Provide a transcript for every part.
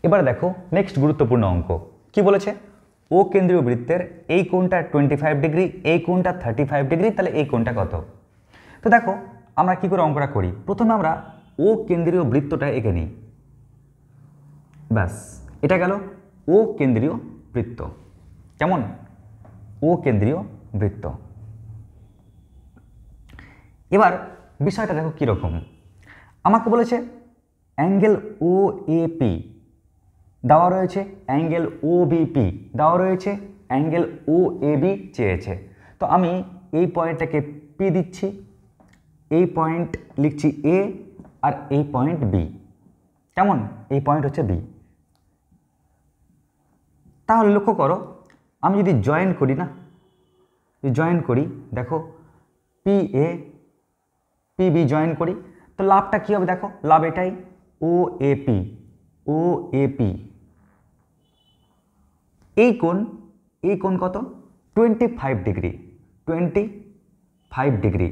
এবারে দেখো নেক্সট গুরুত্বপূর্ণ অঙ্ক কি বলেছে, ও কেন্দ্রীয় বৃত্তের এই কোণটা 25 ডিগ্রি, এই কোণটা 35 ডিগ্রি, তাহলে এই কোণটা কত? তো দেখো আমরা কি করে অঙ্কটা করি, প্রথমে আমরা ও কেন্দ্রীয় বৃত্তটা এঁকে নিই। ব্যাস, এটা গেল ও কেন্দ্রীয় বৃত্ত। কেমন? ও কেন্দ্রীয় বৃত্ত। এবার বিষয়টা দেখো কীরকম, আমাকে বলেছে অ্যাঙ্গেল ও এ পি দেওয়া রয়েছে, অ্যাঙ্গেল ও বিপি দেওয়া রয়েছে, অ্যাঙ্গেল ও এ বি চেয়েছে। তো আমি এই পয়েন্টটাকে পি দিচ্ছি, এই পয়েন্ট লিখছি এ, আর এই পয়েন্ট বি। কেমন? এই পয়েন্ট হচ্ছে বি। তাহলে লক্ষ্য করো, আমি যদি জয়েন করি না, জয়েন করি, দেখো P A P B join করি, তো লাভটা কী হবে? দেখো লাভ এটাই, ও A P, O A P. এই কোণ কত? 25 ডিগ্রি, 25 ডিগ্রি।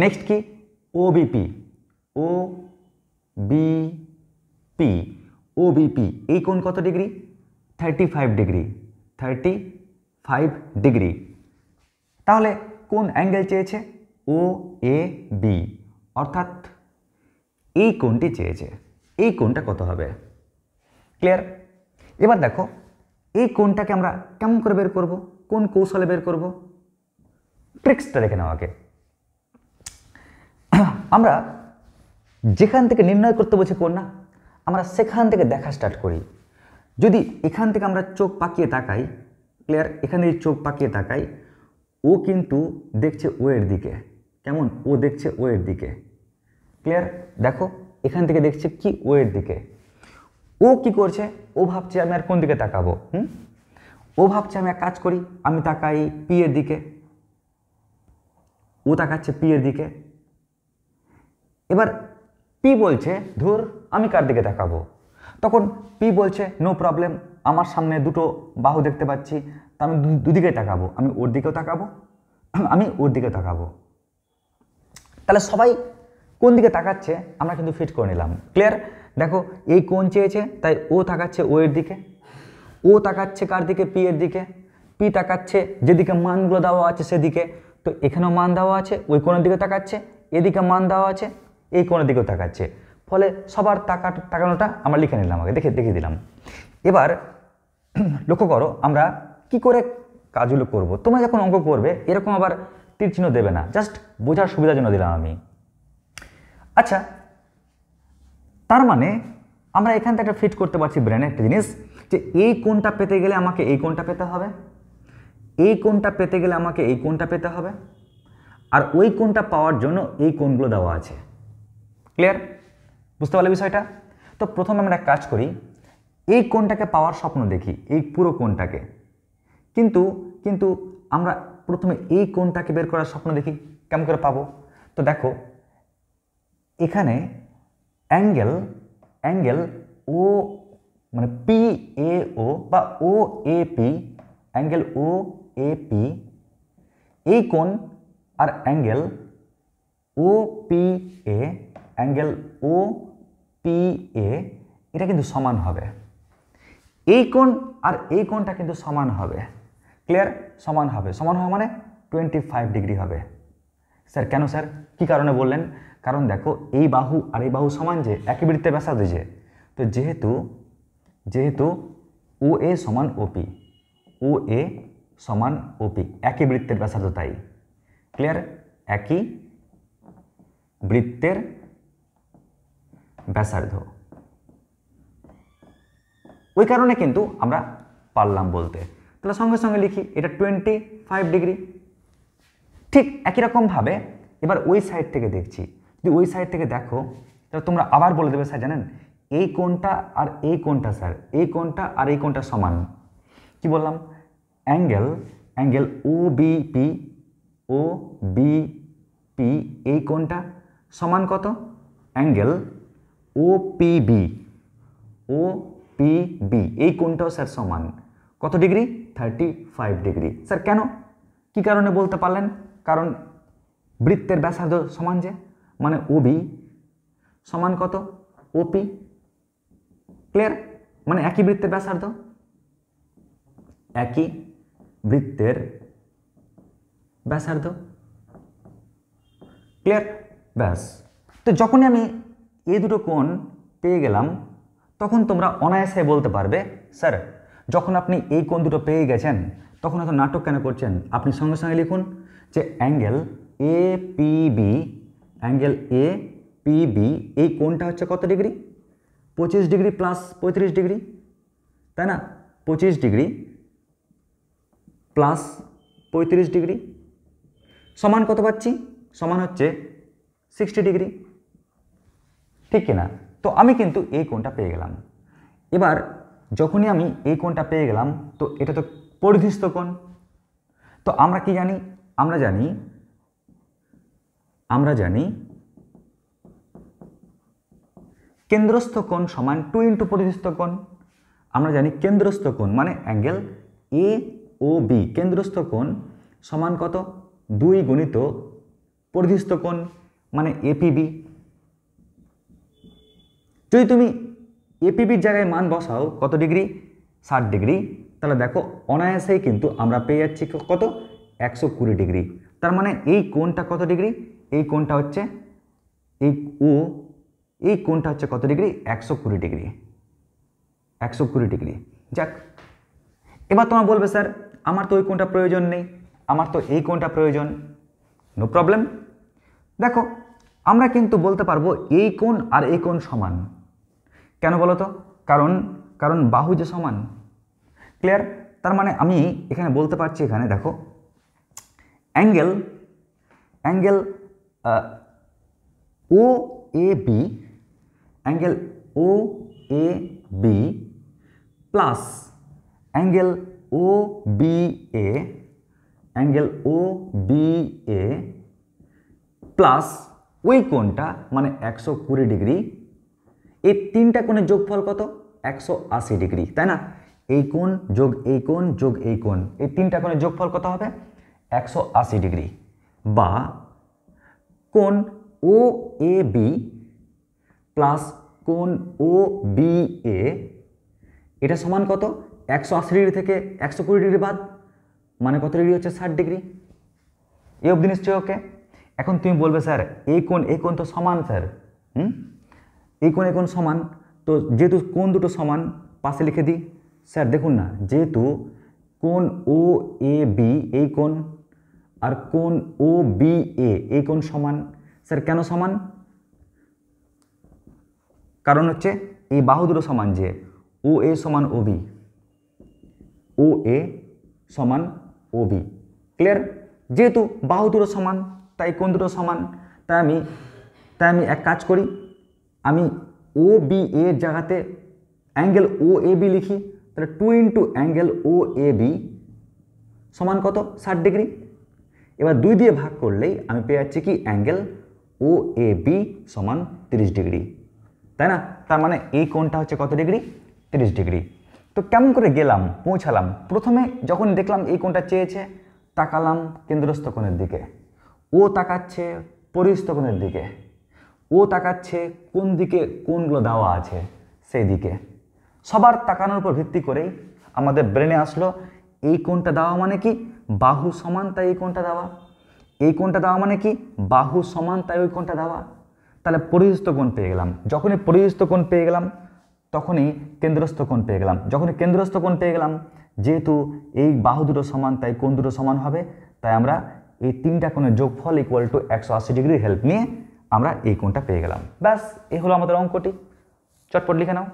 নেক্সট কি? ও বিপি, ও বিপি, ও বিপি এই কোণ কত ডিগ্রি? 35 degree, 35 degree. তাহলে কোন অ্যাঙ্গেল চেয়েছে? ও এ বি, অর্থাৎ এই কোণটি চেয়েছে। এই কোণটা কত হবে? ক্লিয়ার? এবার দেখো এই কোণটাকে আমরা কেমন করে বের করব, কোন কৌশলে বের করব, ট্রিক্সটা দেখে নাও আগে। আমরা যেখান থেকে নির্ণয় করতে বলছে কোণ না, আমরা সেখান থেকে দেখা স্টার্ট করি। যদি এখান থেকে আমরা চোখ পাকিয়ে তাকাই, ক্লিয়ার, এখান থেকে চোখ পাকিয়ে তাকাই, ও কিন্তু দেখছে ও এর দিকে। কেমন? ও দেখছে ও এর দিকে। ক্লিয়ার? দেখো এখান থেকে দেখছে কি? ও এর দিকে। ও কি করছে? ও ভাবছে আমি আর কোন দিকে তাকাবো? ও ভাবছে আমি এক কাজ করি, আমি তাকাই পি এর দিকে। ও তাকাচ্ছে পি এর দিকে। এবার পি বলছে ধুর আমি কার দিকে তাকাবো? তখন পি বলছে নো প্রবলেম, আমার সামনে দুটো বাহু দেখতে পাচ্ছি, তা আমি দুদিকে তাকাবো, আমি ওর দিকেও তাকাবো, আমি ওর দিকে তাকাবো। তাহলে সবাই কোন দিকে তাকাচ্ছে আমরা কিন্তু ফিট করে নিলাম। ক্লিয়ার? দেখো এই কোণ চেয়েছে, তাই ও তাকাচ্ছে ও এর দিকে, ও তাকাচ্ছে কার দিকে? পি এর দিকে। পি তাকাচ্ছে যেদিকে মানগুলো দেওয়া আছে সেদিকে, তো এখানেও মান দেওয়া আছে, ওই কোণের দিকে তাকাচ্ছে, এদিকে মান দেওয়া আছে, এই কোণের দিকেও তাকাচ্ছে। ফলে সবার তাকানোটা আমরা লিখে নিলাম, আগে দেখিয়ে দিলাম। এবার লক্ষ্য করো আমরা কি করে কাজগুলো করব। তোমরা যখন অঙ্ক করবে এরকম আবার তীর চিহ্ন দেবে না, জাস্ট বোঝার সুবিধার জন্য দিলাম আমি। আচ্ছা, তার মানে আমরা এখান থেকে একটা ফিট করতে পারছি ব্রেনে একটা জিনিস, যে এই কোণটা পেতে গেলে আমাকে এই কোণটা পেতে হবে, এই কোণটা পেতে গেলে আমাকে এই কোণটা পেতে হবে, আর ওই কোণটা পাওয়ার জন্য এই কোণগুলো দেওয়া আছে। ক্লিয়ার? বুঝতে পারলে বিষয়টা? তো প্রথমে আমরা এক কাজ করি, এই কোণটাকে পাওয়ার স্বপ্ন দেখি, এই পুরো কোণটাকে। কিন্তু আমরা প্রথমে এই কোণটাকে বের করার স্বপ্ন দেখি, কেমন করে পাবো? তো দেখো এখানে অ্যাঙ্গেল ও মানে পি এ ও বা O A P, angle O A P এই কোণ, আর angle O P A, angle O P A এটা কিন্তু সমান হবে। এই কোণ আর এই কোণটা কিন্তু সমান হবে। ক্লিয়ার? সমান হবে। সমান হবে মানে 25 ডিগ্রি হবে। স্যার কেন স্যার, কি কারণে বললেন? কারণ দেখো এই বাহু আর এই বাহু সমান, যে একই বৃত্তের ব্যাসার্ধ যে, তো যেহেতু ও এ সমান ওপি, ও এ সমান ওপি, একই বৃত্তের ব্যাসার্ধ, তাই। ক্লিয়ার? একই বৃত্তের ব্যাসার্ধ, ওই কারণে কিন্তু আমরা পারলাম বলতে। তাহলে সঙ্গে সঙ্গে লিখি এটা 25 ডিগ্রি। ঠিক একই রকমভাবে এবার ওই সাইড থেকে দেখছি, যদি ওই সাইড থেকে দেখো তাহলে তোমরা আবার বলে দেবে স্যার জানেন এই কোণটা আর এই কোণটা, স্যার এই কোণটা আর এই কোণটা সমান। কি বললাম? অ্যাঙ্গেল ও বিপি, ও বিপি এই কোণটা সমান কত? অ্যাঙ্গেল ও পিবি, ও পিবি এই কোণটাও স্যার সমান কত ডিগ্রি? 35 ডিগ্রি। স্যার কেন, কি কারণে বলতে পারলেন? কারণ বৃত্তের ব্যাসার্ধ সমান, যে মানে ওবি সমান কত? ওপি। ক্লিয়ার? মানে একই বৃত্তের ব্যাসার্ধ, একই বৃত্তের ব্যাসার্ধ। ক্লিয়ার? ব্যাস। তো যখনই আমি এই দুটো কোণ পেয়ে গেলাম তখন তোমরা অনায়াসে বলতে পারবে স্যার যখন আপনি এই কোণ দুটো পেয়ে গেছেন তখন এত নাটক কেন করছেন? আপনি সঙ্গে সঙ্গে লিখুন যে angle A P B, angle A P B এই কোণটা হচ্ছে কত ডিগ্রি? 25 ডিগ্রি প্লাস 35 ডিগ্রি, তাই না? 25 ডিগ্রি প্লাস 35 ডিগ্রি সমান কত পাচ্ছি? সমান হচ্ছে 60 ডিগ্রি, ঠিক কিনা? তো আমি কিন্তু এই কোণটা পেয়ে গেলাম। এবার যখনই আমি এই কোণটা পেয়ে গেলাম তো এটা তো পরিধিস্থ কোণ। তো আমরা কি জানি? আমরা জানি কেন্দ্রস্থ কোণ সমান 2 ইন্টু পরিধিস্থ কোণ। আমরা জানি কেন্দ্রস্থ কোণ মানে অ্যাঙ্গেল এ ও বি, কেন্দ্রস্থ কোণ সমান কত? 2 গুণিত পরিধিস্থ কোণ মানে এপিবি। যদি তুমি এপিবির জায়গায় মান বসাও কত ডিগ্রি? 60 ডিগ্রি, তাহলে দেখো অনায়াসেই কিন্তু আমরা পেয়ে যাচ্ছি কত? 120 ডিগ্রি। তার মানে এই কোণটা কত ডিগ্রি? এই কোণটা হচ্ছে এই কোণটা হচ্ছে কত ডিগ্রি? 120 degree, 120 degree. যাক, এবার তোমরা বলবে স্যার আমার তো ওই কোণটা প্রয়োজন নেই, আমার তো এই কোণটা প্রয়োজন। No problem. দেখো আমরা কিন্তু বলতে পারবো এই কোণ আর এই কোণ সমান। কেন বলো তো? কারণ বাহু যে সমান। ক্লিয়ার? তার মানে আমি এখানে বলতে পারছি, এখানে দেখো angle O A B, angle O A B plus angle O B A, angle O B A plus ওই কোণটা মানে 120 ডিগ্রি, এই তিনটা কোণের যোগফল কত? 180 ডিগ্রি, তাই না? এই কোণ যোগ এই কোণ যোগ এই কোণ, এই তিনটা কোণের যোগফল কত হবে? 180 ডিগ্রি। বা কোণ ও এ বি প্লাস কোণ ও বি এ, এটা সমান কত? 180 ডিগ্রি থেকে 120 ডিগ্রি বাদ মানে কত ডিগ্রি হচ্ছে? 60 ডিগ্রি। এই অবধি নিশ্চয় ওকে? এখন তুমি বলবে স্যার এই কোণ তো সমান স্যার। এই কোণ সমান, তো যেহেতু কোণ দুটো সমান পাশে লিখে দিই। স্যার দেখুন না, যেহেতু কোণ ও এ বি এই কোণ আর কোণ ও বি এ এই কোণ সমান। স্যার কেন সমান? কারণ হচ্ছে এই বাহু দুটো সমান, যে ও এ সমান ও বি, ও এ সমান ও বি। ক্লিয়ার? যেহেতু বাহু দুটো সমান তাই কোণ দুটো সমান। তাই আমি এক কাজ করি, আমি ও বি এর জায়গাতে অ্যাঙ্গেল ও এ বি লিখি। তাহলে 2 into angle O A B সমান কত? 60 ডিগ্রি। এবার 2 দিয়ে ভাগ করলেই আমি পেয়ে যাচ্ছি কি? অ্যাঙ্গেল ও এ বি সমান 30 ডিগ্রি, তাই না? তার মানে এই কোণটা হচ্ছে কত ডিগ্রি? 30 ডিগ্রি। তো কেমন করে গেলাম, পৌঁছালাম? প্রথমে যখন দেখলাম এই কোণটা চেয়েছে, তাকালাম কেন্দ্রস্থ কোণের দিকে, ও তাকাচ্ছে পরিস্থ কোণের দিকে, ও তাকাচ্ছে কোন দিকে কোণগুলো দেওয়া আছে সেই দিকে। সবার তাকানোর উপর ভিত্তি করেই আমাদের ব্রেনে আসলো এই কোণটা দেওয়া মানে কি? বাহু সমান তাই এই কোণটা দেওয়া। এই কোণটা দেওয়া মানে কি? বাহু সমান তাই ওই কোণটা দেওয়া। তাহলে পরিস্থ কোণ পেয়ে গেলাম। যখনই পরিস্থ কোণ পেয়ে গেলাম তখনই কেন্দ্রস্থ কোণ পেয়ে গেলাম। যখনই কেন্দ্রস্থ কোণ পেয়ে গেলাম, যেহেতু এই বাহু দুটো সমান তাই কোণ দুটো সমান হবে, তাই আমরা এই তিনটা কোণের যোগফল ইকুয়াল টু 180 ডিগ্রির হেল্প নিয়ে আমরা এই কোণটা পেয়ে গেলাম। ব্যাস, এই হলো আমাদের অঙ্কটি। চটপট লিখে নাও।